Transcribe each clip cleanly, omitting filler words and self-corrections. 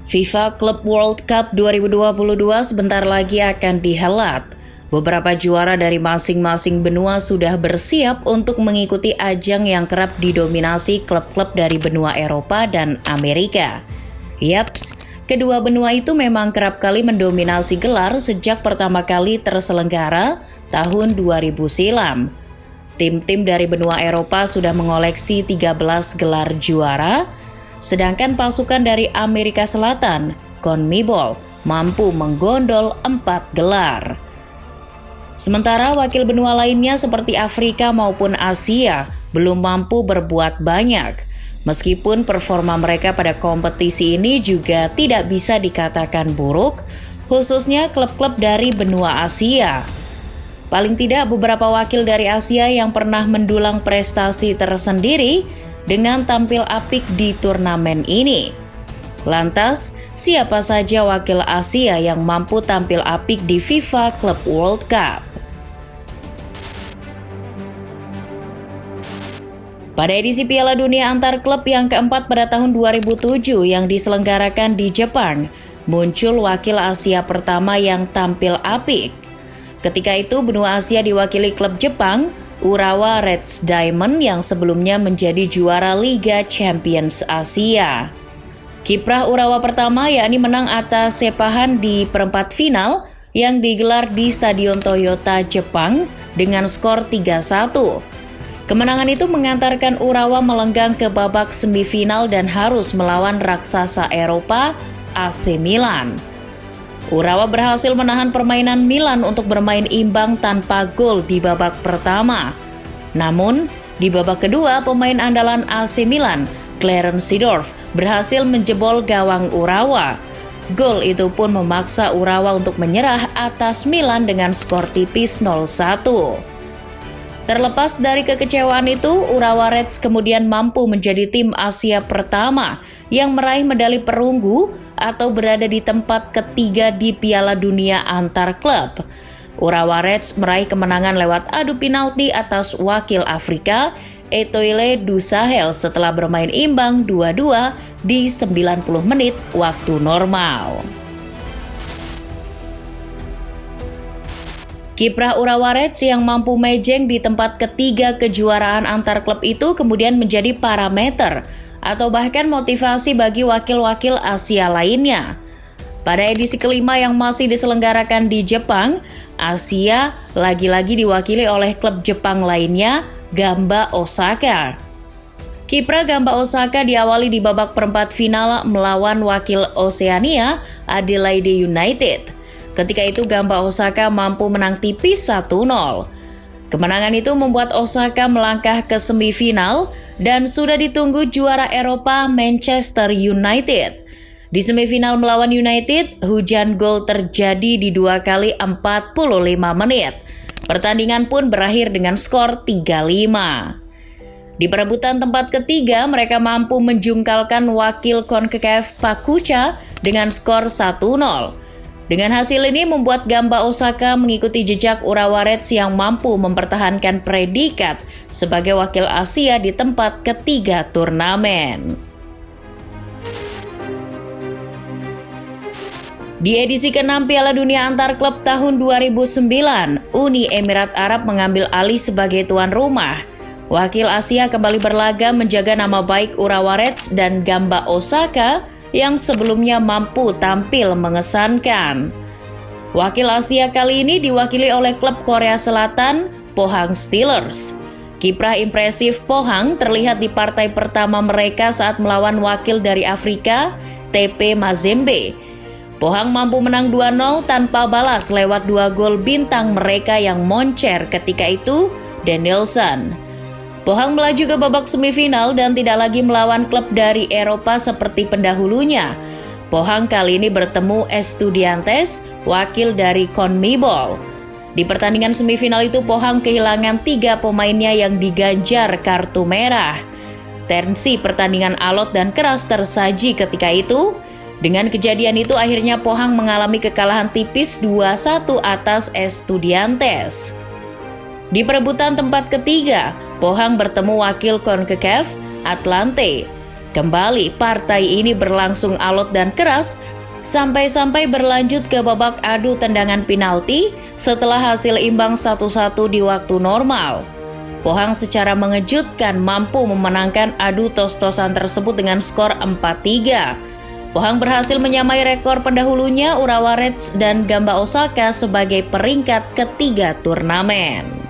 FIFA Club World Cup 2022 sebentar lagi akan dihelat. Beberapa juara dari masing-masing benua sudah bersiap untuk mengikuti ajang yang kerap didominasi klub-klub dari benua Eropa dan Amerika. Yaps, kedua benua itu memang kerap kali mendominasi gelar sejak pertama kali terselenggara tahun 2000 silam. Tim-tim dari benua Eropa sudah mengoleksi 13 gelar juara, sedangkan pasukan dari Amerika Selatan, CONMEBOL, mampu menggondol 4 gelar. Sementara wakil benua lainnya seperti Afrika maupun Asia belum mampu berbuat banyak, meskipun performa mereka pada kompetisi ini juga tidak bisa dikatakan buruk, khususnya klub-klub dari benua Asia. Paling tidak beberapa wakil dari Asia yang pernah mendulang prestasi tersendiri dengan tampil apik di turnamen ini. Lantas, siapa saja wakil Asia yang mampu tampil apik di FIFA Club World Cup? Pada edisi Piala Dunia antar klub yang keempat pada tahun 2007 yang diselenggarakan di Jepang, muncul wakil Asia pertama yang tampil apik. Ketika itu benua Asia diwakili klub Jepang, Urawa Reds Diamond yang sebelumnya menjadi juara Liga Champions Asia. Kiprah Urawa pertama yakni menang atas Sepahan di perempat final yang digelar di Stadion Toyota Jepang dengan skor 3-1. Kemenangan itu mengantarkan Urawa melenggang ke babak semifinal dan harus melawan raksasa Eropa AC Milan. Urawa berhasil menahan permainan Milan untuk bermain imbang tanpa gol di babak pertama. Namun, di babak kedua pemain andalan AC Milan, Clarence Seedorf, berhasil menjebol gawang Urawa. Gol itu pun memaksa Urawa untuk menyerah atas Milan dengan skor tipis 0-1. Terlepas dari kekecewaan itu, Urawa Reds kemudian mampu menjadi tim Asia pertama yang meraih medali perunggu atau berada di tempat ketiga di Piala Dunia antar klub. Urawa Reds meraih kemenangan lewat adu penalti atas wakil Afrika, Etoile du Sahel setelah bermain imbang 2-2 di 90 menit waktu normal. Kiprah Urawa Reds yang mampu mejeng di tempat ketiga kejuaraan antar klub itu kemudian menjadi parameter atau bahkan motivasi bagi wakil-wakil Asia lainnya. Pada edisi kelima yang masih diselenggarakan di Jepang, Asia lagi-lagi diwakili oleh klub Jepang lainnya, Gamba Osaka. Kiprah Gamba Osaka diawali di babak perempat final melawan wakil Oseania, Adelaide United. Ketika itu Gamba Osaka mampu menang tipis 1-0. Kemenangan itu membuat Osaka melangkah ke semifinal dan sudah ditunggu juara Eropa Manchester United. Di semifinal melawan United, hujan gol terjadi di 2 kali 45 menit. Pertandingan pun berakhir dengan skor 3-5. Di perebutan tempat ketiga, mereka mampu menjungkalkan wakil CONCACAF Pakuca dengan skor 1-0. Dengan hasil ini membuat Gamba Osaka mengikuti jejak Urawa Reds yang mampu mempertahankan predikat sebagai wakil Asia di tempat ketiga turnamen. Di edisi ke-6 Piala Dunia antar klub tahun 2009, Uni Emirat Arab mengambil alih sebagai tuan rumah. Wakil Asia kembali berlaga menjaga nama baik Urawa Reds dan Gamba Osaka yang sebelumnya mampu tampil mengesankan. Wakil Asia kali ini diwakili oleh klub Korea Selatan, Pohang Steelers. Kiprah impresif Pohang terlihat di partai pertama mereka saat melawan wakil dari Afrika, TP Mazembe. Pohang mampu menang 2-0 tanpa balas lewat 2 gol bintang mereka yang moncer ketika itu, Danielson. Pohang melaju ke babak semifinal dan tidak lagi melawan klub dari Eropa seperti pendahulunya. Pohang kali ini bertemu Estudiantes, wakil dari CONMEBOL. Di pertandingan semifinal itu Pohang kehilangan 3 pemainnya yang diganjar kartu merah. Tensi pertandingan alot dan keras tersaji ketika itu. Dengan kejadian itu akhirnya Pohang mengalami kekalahan tipis 2-1 atas Estudiantes. Di perebutan tempat ketiga, Pohang bertemu wakil CONCACAF, Atlante. Kembali partai ini berlangsung alot dan keras sampai berlanjut ke babak adu tendangan penalti setelah hasil imbang 1-1 di waktu normal. Pohang secara mengejutkan mampu memenangkan adu tos-tosan tersebut dengan skor 4-3. Pohang berhasil menyamai rekor pendahulunya Urawa Reds dan Gamba Osaka sebagai peringkat ketiga turnamen.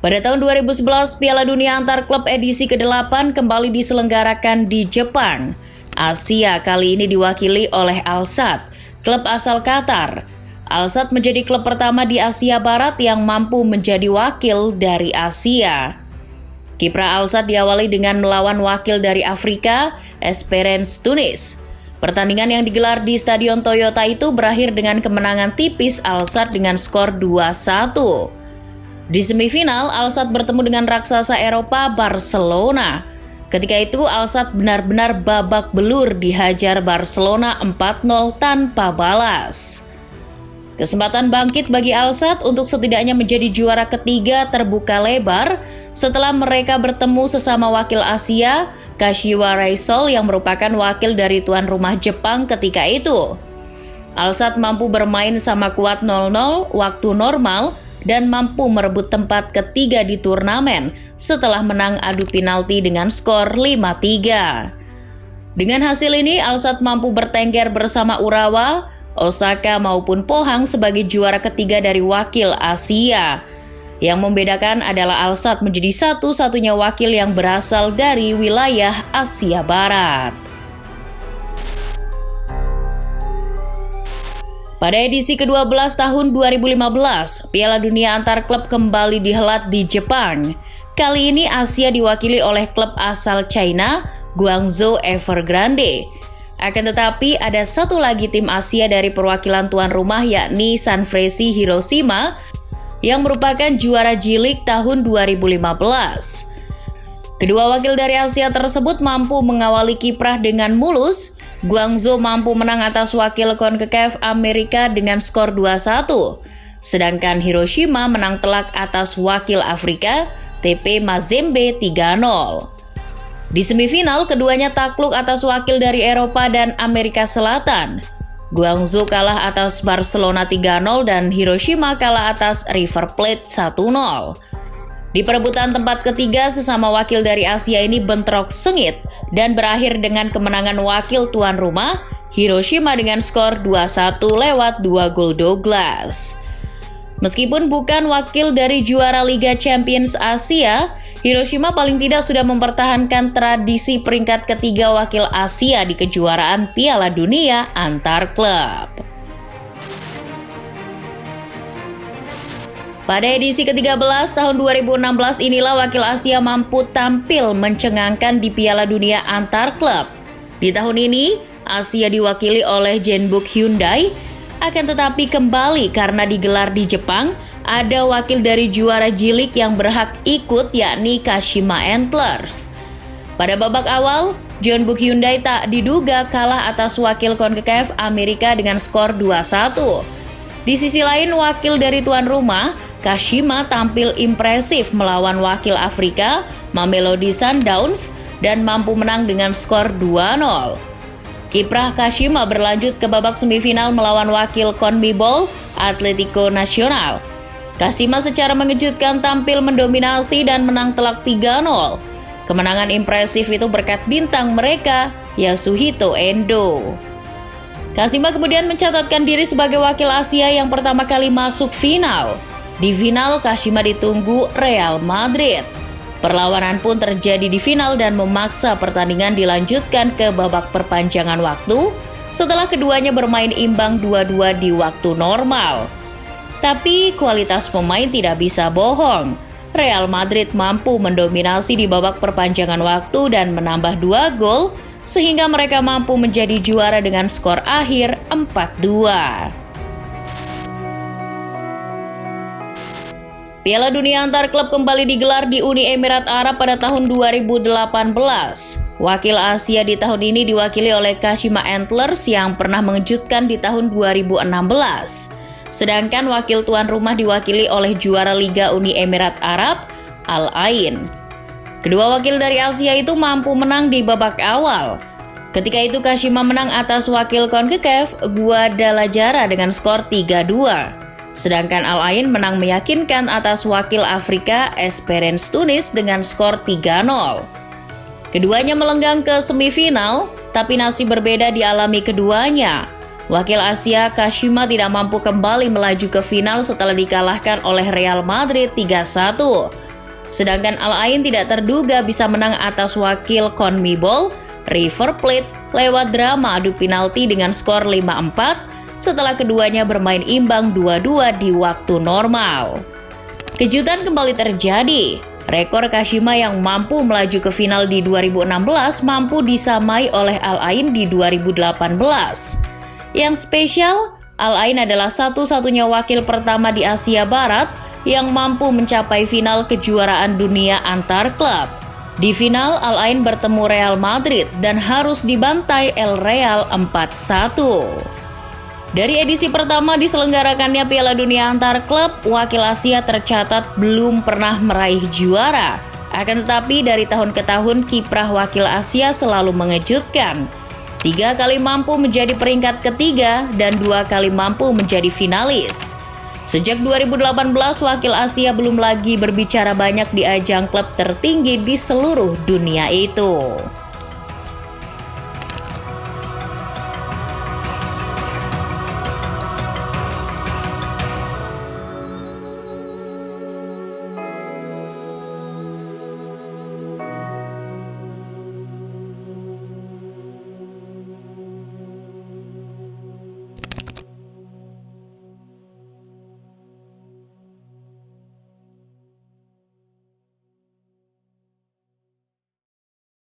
Pada tahun 2011, Piala Dunia Antar Klub edisi ke-8 kembali diselenggarakan di Jepang. Asia kali ini diwakili oleh Al-Sadd, klub asal Qatar. Al-Sadd menjadi klub pertama di Asia Barat yang mampu menjadi wakil dari Asia. Kiprah Al-Sadd diawali dengan melawan wakil dari Afrika, Esperance Tunis. Pertandingan yang digelar di Stadion Toyota itu berakhir dengan kemenangan tipis Al-Sadd dengan skor 2-1. Di semifinal, Al-Sadd bertemu dengan raksasa Eropa Barcelona. Ketika itu, Al-Sadd benar-benar babak belur dihajar Barcelona 4-0 tanpa balas. Kesempatan bangkit bagi Al-Sadd untuk setidaknya menjadi juara ketiga terbuka lebar setelah mereka bertemu sesama wakil Asia, Kashiwa Reysol yang merupakan wakil dari tuan rumah Jepang ketika itu. Al-Sadd mampu bermain sama kuat 0-0 waktu normal dan mampu merebut tempat ketiga di turnamen setelah menang adu penalti dengan skor 5-3. Dengan hasil ini, Al-Sadd mampu bertengger bersama Urawa, Osaka maupun Pohang sebagai juara ketiga dari wakil Asia. Yang membedakan adalah Al-Sadd menjadi satu-satunya wakil yang berasal dari wilayah Asia Barat. Pada edisi ke-12 tahun 2015, Piala Dunia Antar Klub kembali dihelat di Jepang. Kali ini Asia diwakili oleh klub asal China, Guangzhou Evergrande. Akan tetapi ada satu lagi tim Asia dari perwakilan tuan rumah yakni Sanfrecce Hiroshima yang merupakan juara J-League tahun 2015. Kedua wakil dari Asia tersebut mampu mengawali kiprah dengan mulus. Guangzhou mampu menang atas wakil CONCACAF Amerika dengan skor 2-1. Sedangkan Hiroshima menang telak atas wakil Afrika TP Mazembe 3-0. Di semifinal, keduanya takluk atas wakil dari Eropa dan Amerika Selatan. Guangzhou kalah atas Barcelona 3-0 dan Hiroshima kalah atas River Plate 1-0. Di perebutan tempat ketiga, sesama wakil dari Asia ini bentrok sengit dan berakhir dengan kemenangan wakil tuan rumah, Hiroshima dengan skor 2-1 lewat 2 gol Douglas. Meskipun bukan wakil dari juara Liga Champions Asia, Hiroshima paling tidak sudah mempertahankan tradisi peringkat ketiga wakil Asia di kejuaraan Piala Dunia Antar Klub. Pada edisi ke-13 tahun 2016 inilah wakil Asia mampu tampil mencengangkan di Piala Dunia Antar Klub. Di tahun ini, Asia diwakili oleh Jeonbuk Hyundai, akan tetapi kembali karena digelar di Jepang, ada wakil dari juara J-League yang berhak ikut yakni Kashima Antlers. Pada babak awal, Jeonbuk Hyundai tak diduga kalah atas wakil CONCACAF Amerika dengan skor 2-1. Di sisi lain, wakil dari tuan rumah, Kashima tampil impresif melawan wakil Afrika, Mamelodi Sundowns, dan mampu menang dengan skor 2-0. Kiprah Kashima berlanjut ke babak semifinal melawan wakil CONMEBOL, Atletico Nacional. Kashima secara mengejutkan tampil mendominasi dan menang telak 3-0. Kemenangan impresif itu berkat bintang mereka, Yasuhito Endo. Kashima kemudian mencatatkan diri sebagai wakil Asia yang pertama kali masuk final. Di final, Kashima ditunggu Real Madrid. Perlawanan pun terjadi di final dan memaksa pertandingan dilanjutkan ke babak perpanjangan waktu setelah keduanya bermain imbang 2-2 di waktu normal. Tapi kualitas pemain tidak bisa bohong. Real Madrid mampu mendominasi di babak perpanjangan waktu dan menambah 2 gol sehingga mereka mampu menjadi juara dengan skor akhir 4-2. Piala Dunia Antar Klub kembali digelar di Uni Emirat Arab pada tahun 2018. Wakil Asia di tahun ini diwakili oleh Kashima Antlers yang pernah mengejutkan di tahun 2016. Sedangkan wakil tuan rumah diwakili oleh juara Liga Uni Emirat Arab, Al Ain. Kedua wakil dari Asia itu mampu menang di babak awal. Ketika itu Kashima menang atas wakil CONCACAF Guadalajara dengan skor 3-2. Sedangkan Al Ain menang meyakinkan atas wakil Afrika Esperance Tunis dengan skor 3-0. Keduanya melenggang ke semifinal, tapi nasib berbeda dialami keduanya. Wakil Asia Kashima tidak mampu kembali melaju ke final setelah dikalahkan oleh Real Madrid 3-1. Sedangkan Al Ain tidak terduga bisa menang atas wakil CONMEBOL River Plate lewat drama adu penalti dengan skor 5-4 setelah keduanya bermain imbang 2-2 di waktu normal. Kejutan kembali terjadi. Rekor Kashima yang mampu melaju ke final di 2016 mampu disamai oleh Al Ain di 2018. Yang spesial, Al Ain adalah satu-satunya wakil pertama di Asia Barat yang mampu mencapai final kejuaraan dunia antar klub. Di final, Al Ain bertemu Real Madrid dan harus dibantai El Real 4-1. Dari edisi pertama diselenggarakannya Piala Dunia antar klub, wakil Asia tercatat belum pernah meraih juara. Akan tetapi dari tahun ke tahun kiprah wakil Asia selalu mengejutkan. 3 kali mampu menjadi peringkat ketiga dan 2 kali mampu menjadi finalis. Sejak 2018, wakil Asia belum lagi berbicara banyak di ajang klub tertinggi di seluruh dunia itu.